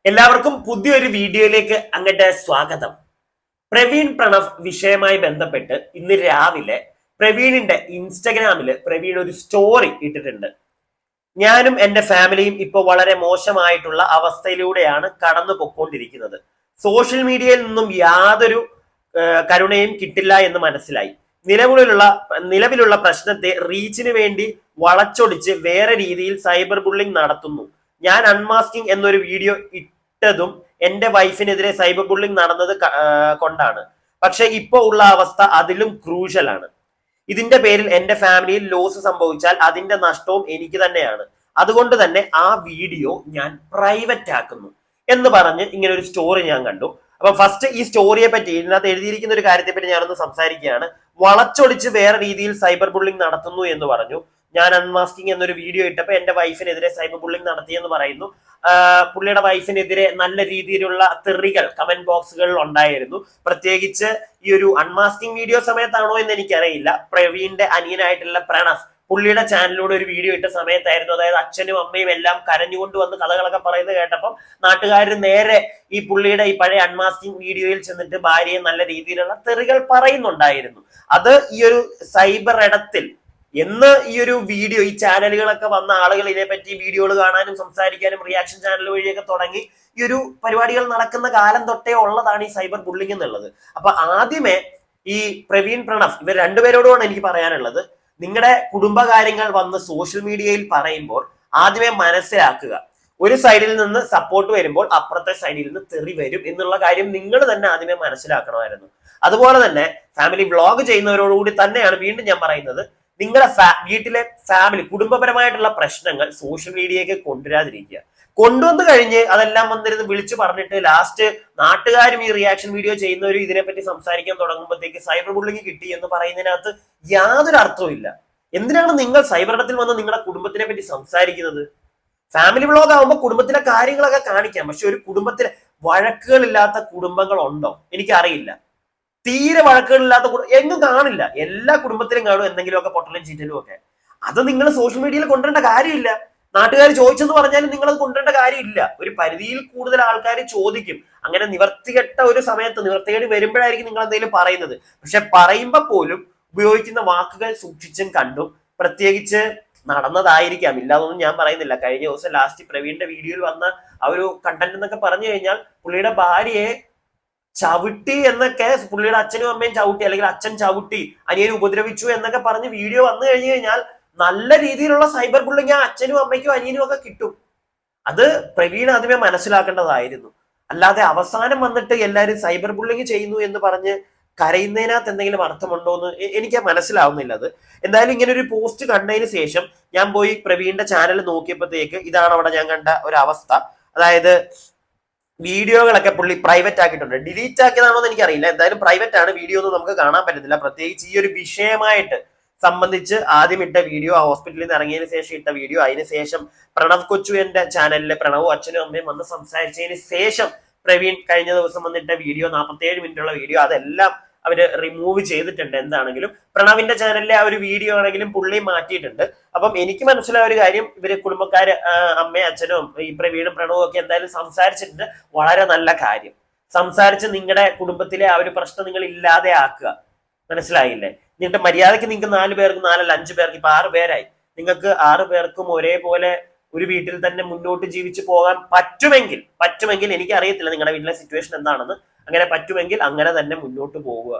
എല്ലാവർക്കും പുതിയൊരു വീഡിയോയിലേക്ക് അങ്ങോട്ട് സ്വാഗതം. പ്രവീൺ പ്രണവ് വിഷയവുമായി ബന്ധപ്പെട്ട് ഇന്ന് രാവിലെ പ്രവീണിന്റെ ഇൻസ്റ്റഗ്രാമിൽ പ്രവീൺ ഒരു സ്റ്റോറി ഇട്ടിട്ടുണ്ട്. ഞാനും എന്റെ ഫാമിലിയും ഇപ്പോൾ വളരെ മോശമായിട്ടുള്ള അവസ്ഥയിലൂടെയാണ് കടന്നു പൊക്കോണ്ടിരിക്കുന്നത്. സോഷ്യൽ മീഡിയയിൽ നിന്നും യാതൊരു കരുണയും കിട്ടില്ല എന്ന് മനസ്സിലായി. നിലവിലുള്ള പ്രശ്നത്തെ റീച്ചിന് വേണ്ടി വളച്ചൊടിച്ച് വേറെ രീതിയിൽ സൈബർ ബുള്ളിംഗ് നടത്തുന്നു. ഞാൻ അൺമാസ്കിംഗ് എന്നൊരു വീഡിയോ ഇട്ടതും എന്റെ വൈഫിനെതിരെ സൈബർ ബുള്ളിംഗ് നടന്നത് കൊണ്ടാണ്. പക്ഷെ ഇപ്പോ ഉള്ള അവസ്ഥ അതിലും ക്രൂഷ്യലാണ്. ഇതിന്റെ പേരിൽ എന്റെ ഫാമിലിയിൽ ലോസ് സംഭവിച്ചാൽ അതിന്റെ നഷ്ടവും എനിക്ക് തന്നെയാണ്. അതുകൊണ്ട് തന്നെ ആ വീഡിയോ ഞാൻ പ്രൈവറ്റ് ആക്കുന്നു എന്ന് പറഞ്ഞ് ഇങ്ങനെ ഒരു സ്റ്റോറി ഞാൻ കണ്ടു. അപ്പൊ ഫസ്റ്റ് ഈ സ്റ്റോറിയെ പറ്റി ഇതിനകത്ത് എഴുതിയിരിക്കുന്ന ഒരു കാര്യത്തെ പറ്റി ഞാനൊന്ന് സംസാരിക്കുകയാണ്. വളച്ചൊടിച്ച് വേറെ രീതിയിൽ സൈബർ ബുള്ളിംഗ് നടത്തുന്നു എന്ന് പറഞ്ഞു. ഞാൻ അൺമാസ്കിംഗ് എന്നൊരു വീഡിയോ ഇട്ടപ്പോൾ എന്റെ വൈഫിനെതിരെ സൈബർ ബുള്ളിംഗ് നടത്തിയെന്ന് പറയുന്നു. പുള്ളിയുടെ വൈഫിനെതിരെ നല്ല രീതിയിലുള്ള തെറികൾ കമന്റ് ബോക്സുകളിൽ ഉണ്ടായിരുന്നു. പ്രത്യേകിച്ച് ഈ ഒരു അൺമാസ്കിംഗ് വീഡിയോ സമയത്താണോ എന്ന് എനിക്കറിയില്ല. പ്രവീണിന്റെ അനിയനായിട്ടുള്ള പ്രണവ് പുള്ളിയുടെ ചാനലിലൂടെ ഒരു വീഡിയോ ഇട്ട സമയത്തായിരുന്നു. അതായത് അച്ഛനും അമ്മയും എല്ലാം കരഞ്ഞുകൊണ്ട് വന്ന് കഥകളൊക്കെ പറയുന്നത് കേട്ടപ്പം നാട്ടുകാർ നേരെ ഈ പുള്ളിയുടെ ഈ പഴയ അൺമാസ്കിംഗ് വീഡിയോയിൽ ചെന്നിട്ട് ഭാര്യയെ നല്ല രീതിയിലുള്ള തെറികൾ പറയുന്നുണ്ടായിരുന്നു. അത് ഈ ഒരു സൈബർ ഇടത്തിൽ എന്ന് ഈ ഒരു വീഡിയോ ഈ ചാനലുകളൊക്കെ വന്ന ആളുകൾ ഇതിനെപ്പറ്റി വീഡിയോകൾ കാണാനും സംസാരിക്കാനും റിയാക്ഷൻ ചാനൽ വഴിയൊക്കെ തുടങ്ങി ഈ ഒരു പരിപാടികൾ നടക്കുന്ന കാലം തൊട്ടേ ഉള്ളതാണ് ഈ സൈബർ ബുള്ളിംഗ് എന്നുള്ളത്. അപ്പൊ ആദ്യമേ ഈ പ്രവീൺ പ്രണവ് ഇവർ രണ്ടുപേരോടുമാണ് എനിക്ക് പറയാനുള്ളത്. നിങ്ങളുടെ കുടുംബകാര്യങ്ങൾ വന്ന് സോഷ്യൽ മീഡിയയിൽ പറയുമ്പോൾ ആദ്യമേ മനസ്സിലാക്കുക, ഒരു സൈഡിൽ നിന്ന് സപ്പോർട്ട് വരുമ്പോൾ അപ്പുറത്തെ സൈഡിൽ നിന്ന് തെറി വരും എന്നുള്ള കാര്യം നിങ്ങൾ തന്നെ ആദ്യമേ മനസ്സിലാക്കണമായിരുന്നു. അതുപോലെ തന്നെ ഫാമിലി വ്ളോഗ് ചെയ്യുന്നവരോടുകൂടി തന്നെയാണ് വീണ്ടും ഞാൻ പറയുന്നത്, നിങ്ങളുടെ വീട്ടിലെ ഫാമിലി കുടുംബപരമായിട്ടുള്ള പ്രശ്നങ്ങൾ സോഷ്യൽ മീഡിയയ്ക്ക് കൊണ്ടുവരാതിരിക്കുക. കൊണ്ടുവന്നു കഴിഞ്ഞ് അതെല്ലാം വന്നിരുന്ന് വിളിച്ചു പറഞ്ഞിട്ട് ലാസ്റ്റ് നാട്ടുകാരും ഈ റിയാക്ഷൻ വീഡിയോ ചെയ്യുന്നവരും ഇതിനെപ്പറ്റി സംസാരിക്കാൻ തുടങ്ങുമ്പോഴത്തേക്ക് സൈബർ ബുള്ളിംഗ് കിട്ടി എന്ന് പറയുന്നതിനകത്ത് യാതൊരു അർത്ഥവും ഇല്ല. എന്തിനാണ് നിങ്ങൾ സൈബർ ഇടത്തിൽ വന്ന് നിങ്ങളുടെ കുടുംബത്തിനെ പറ്റി സംസാരിക്കുന്നത്? ഫാമിലി വ്ളോഗ് ആകുമ്പോൾ കുടുംബത്തിലെ കാര്യങ്ങളൊക്കെ കാണിക്കാം. പക്ഷെ ഒരു കുടുംബത്തിലെ വഴക്കുകളില്ലാത്ത കുടുംബങ്ങൾ ഉണ്ടോ? എനിക്കറിയില്ല. തീരെ വഴക്കുകളില്ലാത്ത എങ്ങും കാണില്ല. എല്ലാ കുടുംബത്തിലും കാണും എന്തെങ്കിലുമൊക്കെ പൊട്ടലും ചീറ്റലും ഒക്കെ. അത് നിങ്ങൾ സോഷ്യൽ മീഡിയയിൽ കൊണ്ടുവരേണ്ട കാര്യമില്ല. നാട്ടുകാർ ചോദിച്ചെന്ന് പറഞ്ഞാലും നിങ്ങൾ അത് കൊണ്ടുവരേണ്ട കാര്യമില്ല. ഒരു പരിധിയിൽ കൂടുതൽ ആൾക്കാർ ചോദിക്കും. അങ്ങനെ നിവർത്തികെട്ട ഒരു സമയത്ത് നിവർത്തികേട് വരുമ്പോഴായിരിക്കും നിങ്ങൾ എന്തെങ്കിലും പറയുന്നത്. പക്ഷെ പറയുമ്പോൾ പോലും ഉപയോഗിക്കുന്ന വാക്കുകൾ സൂക്ഷിച്ചും കണ്ടും, പ്രത്യേകിച്ച് നടന്നതായിരിക്കാം, ഇല്ലാതൊന്നും ഞാൻ പറയുന്നില്ല. കഴിഞ്ഞ ദിവസം ലാസ്റ്റ് പ്രവീണിന്റെ വീഡിയോയിൽ വന്ന ആ ഒരു കണ്ടന്റ് എന്നൊക്കെ പറഞ്ഞു കഴിഞ്ഞാൽ പുള്ളിയുടെ ഭാര്യയെ ചവിട്ടി എന്നൊക്കെ, പുള്ളിയുടെ അച്ഛനും അമ്മയും ചവിട്ടി, അല്ലെങ്കിൽ അച്ഛൻ ചവിട്ടി അനിയനെ ഉപദ്രവിച്ചു എന്നൊക്കെ പറഞ്ഞ് വീഡിയോ വന്നു കഴിഞ്ഞു കഴിഞ്ഞാൽ നല്ല രീതിയിലുള്ള സൈബർ ബുള്ളിങ് ആ അച്ഛനും അമ്മയ്ക്കും അനിയനും ഒക്കെ കിട്ടും. അത് പ്രവീൺ ആദ്യമേ മനസ്സിലാക്കേണ്ടതായിരുന്നു. അല്ലാതെ അവസാനം വന്നിട്ട് എല്ലാവരും സൈബർ ബുള്ളിങ് ചെയ്യുന്നു എന്ന് പറഞ്ഞ് കരയുന്നതിനകത്ത് എന്തെങ്കിലും അർത്ഥമുണ്ടോ എന്ന് എനിക്ക് മനസ്സിലാവുന്നില്ല. അത് എന്തായാലും ഇങ്ങനെ ഒരു പോസ്റ്റ് കണ്ടതിന് ശേഷം ഞാൻ പോയി പ്രവീണിന്റെ ചാനൽ നോക്കിയപ്പോഴത്തേക്ക് ഇതാണ് അവിടെ ഞാൻ കണ്ട ഒരു അവസ്ഥ. അതായത് വീഡിയോകളൊക്കെ പുള്ളി പ്രൈവറ്റ് ആക്കിയിട്ടുണ്ട്. ഡിലീറ്റ് ആക്കിയതാണോ എന്ന് എനിക്കറിയില്ല. എന്തായാലും പ്രൈവറ്റ് ആണ്. വീഡിയോ ഒന്നും നമുക്ക് കാണാൻ പറ്റത്തില്ല. പ്രത്യേകിച്ച് ഈ ഒരു വിഷയമായിട്ട് സംബന്ധിച്ച് ആദ്യം ഇട്ട വീഡിയോ, ആ ഹോസ്പിറ്റലിൽ നിന്ന് ഇറങ്ങിയതിന് ശേഷം ഇട്ട വീഡിയോ, അതിനുശേഷം പ്രണവ് കൊച്ചുവിന്റെ ചാനലിലെ പ്രണവും അച്ഛനും അമ്മയും വന്ന് സംസാരിച്ചതിന് ശേഷം പ്രവീൺ കഴിഞ്ഞ ദിവസം വന്നിട്ട വീഡിയോ, 47 മിനിറ്റുള്ള വീഡിയോ, അതെല്ലാം അവര് റിമൂവ് ചെയ്തിട്ടുണ്ട്. എന്താണെങ്കിലും പ്രണവിന്റെ ചാനലിലെ ആ ഒരു വീഡിയോ ആണെങ്കിലും പുള്ളി മാറ്റിയിട്ടുണ്ട്. അപ്പം എനിക്ക് മനസ്സിലായ ഒരു കാര്യം, ഇവര് കുടുംബക്കാര് അമ്മയും അച്ഛനും ഈ പ്രവീണും പ്രണവും ഒക്കെ എന്തായാലും സംസാരിച്ചിട്ടുണ്ട്. വളരെ നല്ല കാര്യം. സംസാരിച്ച് നിങ്ങളുടെ കുടുംബത്തിലെ ആ ഒരു പ്രശ്നം നിങ്ങൾ ഇല്ലാതെ ആക്കുക. മനസ്സിലായില്ലേ? നിങ്ങളുടെ മര്യാദയ്ക്ക് നിങ്ങൾക്ക് 4 പേർക്ക്, 4 അല്ല 5 പേർക്ക്, ഇപ്പൊ 6 പേരായി, നിങ്ങൾക്ക് 6 പേർക്കും ഒരേപോലെ ഒരു വീട്ടിൽ തന്നെ മുന്നോട്ട് ജീവിച്ചു പോകാൻ പറ്റുമെങ്കിൽ എനിക്ക് അറിയത്തില്ല നിങ്ങളുടെ വീട്ടിലെ സിറ്റുവേഷൻ എന്താണെന്ന്. അങ്ങനെ പറ്റുമെങ്കിൽ അങ്ങനെ തന്നെ മുന്നോട്ട് പോവുക.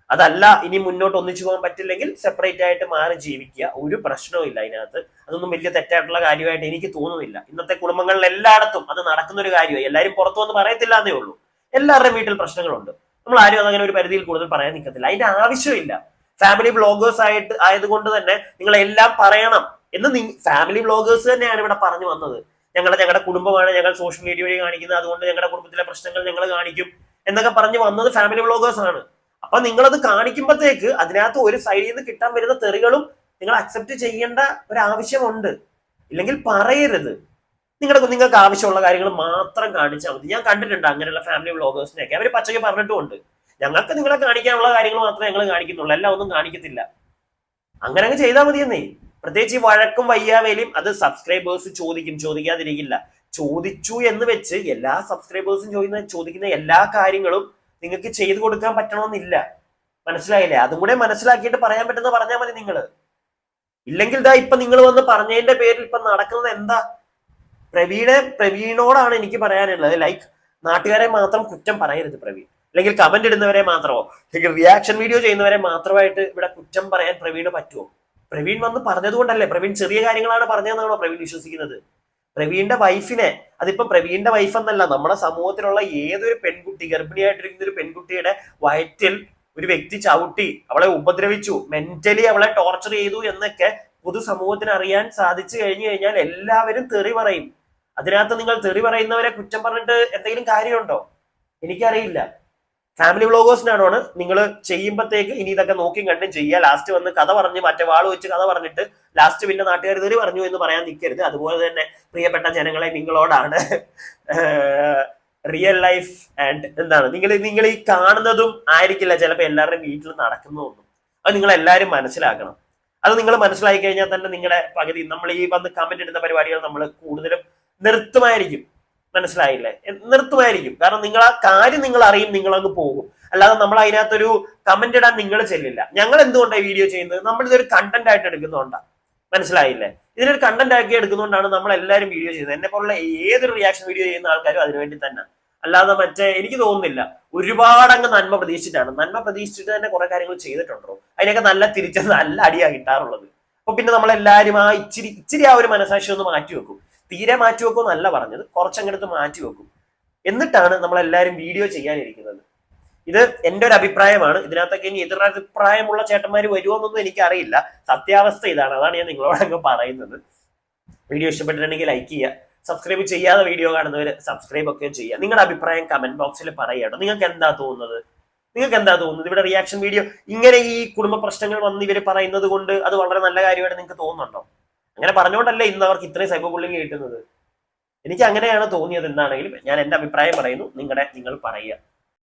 അതല്ല ഇനി മുന്നോട്ട് ഒന്നിച്ചു പോകാൻ പറ്റില്ലെങ്കിൽ സെപ്പറേറ്റ് ആയിട്ട് മാറി ജീവിക്കുക. ഒരു പ്രശ്നവും ഇല്ല അതിനകത്ത്. അതൊന്നും വലിയ തെറ്റായിട്ടുള്ള കാര്യമായിട്ട് എനിക്ക് തോന്നുന്നില്ല. ഇന്നത്തെ കുടുംബങ്ങളിൽ എല്ലായിടത്തും അത് നടക്കുന്ന ഒരു കാര്യമായി. എല്ലാവരും പുറത്തു വന്ന് പറയത്തില്ല എന്നേ ഉള്ളൂ. എല്ലാവരുടെയും വീട്ടിൽ പ്രശ്നങ്ങളുണ്ട്. നമ്മൾ ആരും അതങ്ങനെ ഒരു പരിധിയിൽ കൂടുതൽ പറയാൻ നിൽക്കത്തില്ല. അതിന്റെ ആവശ്യമില്ല. ഫാമിലി വ്ളോഗേഴ്സ് ആയതുകൊണ്ട് തന്നെ നിങ്ങൾ എല്ലാം പറയണം എന്ന് ഫാമിലി വ്ളോഗേഴ്സ് തന്നെയാണ് ഇവിടെ പറഞ്ഞു വന്നത്. ഞങ്ങളുടെ കുടുംബമാണ്, ഞങ്ങൾ സോഷ്യൽ മീഡിയ വഴി കാണിക്കുന്നത്, അതുകൊണ്ട് ഞങ്ങളുടെ കുടുംബത്തിലെ പ്രശ്നങ്ങൾ ഞങ്ങൾ കാണിക്കും എന്നൊക്കെ പറഞ്ഞു വന്നത് ഫാമിലി വ്ളോഗേഴ്സ് ആണ്. അപ്പൊ നിങ്ങളത് കാണിക്കുമ്പോഴത്തേക്ക് അതിനകത്ത് ഒരു സൈഡിൽ നിന്ന് കിട്ടാൻ വരുന്ന തെറികളും നിങ്ങൾ അക്സെപ്റ്റ് ചെയ്യേണ്ട ഒരു ആവശ്യമുണ്ട്. ഇല്ലെങ്കിൽ പറയരുത്. നിങ്ങൾക്ക് ആവശ്യമുള്ള കാര്യങ്ങൾ മാത്രം കാണിച്ചാൽ മതി. ഞാൻ കണ്ടിട്ടുണ്ട് അങ്ങനെയുള്ള ഫാമിലി വ്ളോഗേഴ്സിനെയൊക്കെ. അവർ പച്ചയ്ക്ക് പറഞ്ഞിട്ടുമുണ്ട്, ഞങ്ങൾക്ക് നിങ്ങളെ കാണിക്കാനുള്ള കാര്യങ്ങൾ മാത്രമേ ഞങ്ങൾ കാണിക്കുന്നുള്ളൂ, എല്ലാം ഒന്നും കാണിക്കത്തില്ല. അങ്ങനെ അങ്ങ് ചെയ്താൽ മതിയെന്നേ. പ്രത്യേകിച്ച് ഈ വഴക്കും വയ്യാവേലിയും അത് സബ്സ്ക്രൈബേഴ്സ് ചോദിക്കാതിരിക്കില്ല. ചോദിച്ചു എന്ന് വെച്ച് എല്ലാ സബ്സ്ക്രൈബേഴ്സും ചോദിക്കുന്ന എല്ലാ കാര്യങ്ങളും നിങ്ങൾക്ക് ചെയ്തു കൊടുക്കാൻ പറ്റണമെന്നില്ല. മനസ്സിലായില്ലേ? അതും കൂടെ മനസ്സിലാക്കിയിട്ട് പറയാൻ പറ്റുന്ന പറഞ്ഞാൽ മതി നിങ്ങൾ. ഇല്ലെങ്കിൽ ഇപ്പൊ നിങ്ങൾ വന്ന് പറഞ്ഞതിന്റെ പേരിൽ ഇപ്പൊ നടക്കുന്നത് എന്താ? പ്രവീണോടാണ് എനിക്ക് പറയാനുള്ളത്. ലൈക്ക്, നാട്ടുകാരെ മാത്രം കുറ്റം പറയരുത് പ്രവീൺ. അല്ലെങ്കിൽ കമന്റ് ഇടുന്നവരെ മാത്രമോ അല്ലെങ്കിൽ റിയാക്ഷൻ വീഡിയോ ചെയ്യുന്നവരെ മാത്രമായിട്ട് ഇവിടെ കുറ്റം പറയാൻ പ്രവീണ് പറ്റുമോ? പ്രവീൺ വന്ന് പറഞ്ഞതുകൊണ്ടല്ലേ? പ്രവീൺ ചെറിയ കാര്യങ്ങളാണ് പറഞ്ഞതെന്നാണോ പ്രവീൺ വിശ്വസിക്കുന്നത്? പ്രവീണിന്റെ വൈഫിനെ, അതിപ്പോ പ്രവീണിന്റെ വൈഫ് എന്നല്ല, നമ്മുടെ സമൂഹത്തിലുള്ള ഏതൊരു പെൺകുട്ടി, ഗർഭിണിയായിട്ടിരിക്കുന്ന ഒരു പെൺകുട്ടിയുടെ വയറ്റിൽ ഒരു വ്യക്തി ചവിട്ടി അവളെ ഉപദ്രവിച്ചു, മെന്റലി അവളെ ടോർച്ചർ ചെയ്തു എന്നൊക്കെ പൊതുസമൂഹത്തിന് അറിയാൻ സാധിച്ചു കഴിഞ്ഞാൽ എല്ലാവരും തെറി പറയും. അതിനകത്ത് നിങ്ങൾ തെറി പറയുന്നവരെ കുറ്റം പറഞ്ഞിട്ട് എന്തെങ്കിലും കാര്യമുണ്ടോ? എനിക്കറിയില്ല. ഫാമിലി വ്ളോഗേഴ്സിനാണോ നിങ്ങൾ ചെയ്യുമ്പോഴത്തേക്ക് ഇനി ഇതൊക്കെ നോക്കി കണ്ടും ചെയ്യുക. ലാസ്റ്റ് വന്ന് കഥ പറഞ്ഞ് മറ്റേ വാള് വെച്ച് കഥ പറഞ്ഞിട്ട് ലാസ്റ്റ് പിന്നെ നാട്ടുകാർ തെറി പറഞ്ഞു എന്ന് പറയാൻ നിൽക്കരുത്. അതുപോലെ തന്നെ പ്രിയപ്പെട്ട ജനങ്ങളെ, നിങ്ങളോടാണ് റിയൽ ലൈഫ് ആൻഡ് എന്താണ് നിങ്ങൾ ഈ കാണുന്നതും ആയിരിക്കില്ല ചിലപ്പോൾ എല്ലാവരുടെയും വീട്ടിൽ നടക്കുന്നതൊന്നും. അത് നിങ്ങൾ എല്ലാവരും മനസ്സിലാക്കണം. അത് നിങ്ങൾ മനസ്സിലാക്കി കഴിഞ്ഞാൽ തന്നെ നിങ്ങളുടെ പകുതി നമ്മൾ ഈ വന്ന് കമന്റ് ഇടുന്ന പരിപാടികൾ നമ്മൾ കൂടുതലും നിർത്തുമായിരിക്കും. മനസ്സിലായില്ലേ? നിർത്തുമായിരിക്കും. കാരണം നിങ്ങൾ ആ കാര്യം നിങ്ങൾ അറിയും, നിങ്ങളങ്ങ് പോകും. അല്ലാതെ നമ്മൾ അതിനകത്തൊരു കമന്റ് ഇടാൻ നിങ്ങൾ ചെല്ലില്ല. ഞങ്ങൾ എന്തുകൊണ്ടാണ് വീഡിയോ ചെയ്യുന്നത്? നമ്മൾ ഇതൊരു കണ്ടന്റ് ആയിട്ട് എടുക്കുന്നതുകൊണ്ടാണ്. മനസ്സിലായില്ലേ? ഇതിനൊരു കണ്ടന്റ് ആക്കി എടുക്കുന്നതുകൊണ്ടാണ് നമ്മൾ എല്ലാവരും വീഡിയോ ചെയ്യുന്നത്. എന്നെ പോലുള്ള ഏതൊരു റിയാക്ഷൻ വീഡിയോ ചെയ്യുന്ന ആൾക്കാരും അതിനുവേണ്ടി തന്നെ. അല്ലാതെ എനിക്ക് തോന്നുന്നില്ല ഒരുപാട് അങ്ങ് നന്മ പ്രതീക്ഷിച്ചിട്ടാണ്. നന്മ പ്രതീക്ഷിച്ചിട്ട് തന്നെ കുറെ കാര്യങ്ങൾ ചെയ്തിട്ടുണ്ടോ? അതിനൊക്കെ നല്ല അടിയാ കിട്ടാറുള്ളത്. അപ്പൊ പിന്നെ നമ്മളെല്ലാവരും ആ ഇച്ചിരി ആ ഒരു മനസാക്ഷി ഒന്ന് മാറ്റി വെക്കും. തീരെ മാറ്റി വെക്കും എന്നല്ല പറഞ്ഞത്, കുറച്ചങ്ങടുത്ത് മാറ്റി വെക്കും. എന്നിട്ടാണ് നമ്മളെല്ലാവരും വീഡിയോ ചെയ്യാനിരിക്കുന്നത്. ഇത് എൻ്റെ ഒരു അഭിപ്രായമാണ്. ഇതിനകത്തൊക്കെ ഇനി എതിരഭിപ്രായമുള്ള ചേട്ടന്മാർ വരുമോ എന്നൊന്നും എനിക്കറിയില്ല. സത്യാവസ്ഥ ഇതാണ്. അതാണ് ഞാൻ നിങ്ങളോടങ്ങ് പറയുന്നത്. വീഡിയോ ഇഷ്ടപ്പെട്ടിട്ടുണ്ടെങ്കിൽ ലൈക്ക് ചെയ്യുക. സബ്സ്ക്രൈബ് ചെയ്യാതെ വീഡിയോ കാണുന്നവർ സബ്സ്ക്രൈബ് ഒക്കെ ചെയ്യുക. നിങ്ങളുടെ അഭിപ്രായം കമന്റ് ബോക്സിൽ പറയണം. നിങ്ങൾക്ക് എന്താ തോന്നുന്നത്? ഇവിടെ റിയാക്ഷൻ വീഡിയോ ഇങ്ങനെ ഈ കുടുംബ പ്രശ്നങ്ങൾ വന്ന് ഇവർ പറയുന്നത് കൊണ്ട് അത് വളരെ നല്ല കാര്യമായിട്ട് നിങ്ങൾക്ക് തോന്നുന്നുണ്ടോ? അങ്ങനെ പറഞ്ഞുകൊണ്ടല്ലേ ഇന്ന് അവർക്ക് ഇത്രയും സൈബർ ബുള്ളിങ് കിട്ടുന്നത്. എനിക്ക് അങ്ങനെയാണ് തോന്നിയത്. എന്താണെങ്കിലും ഞാൻ എൻ്റെ അഭിപ്രായം പറയുന്നു. നിങ്ങൾ പറയുക.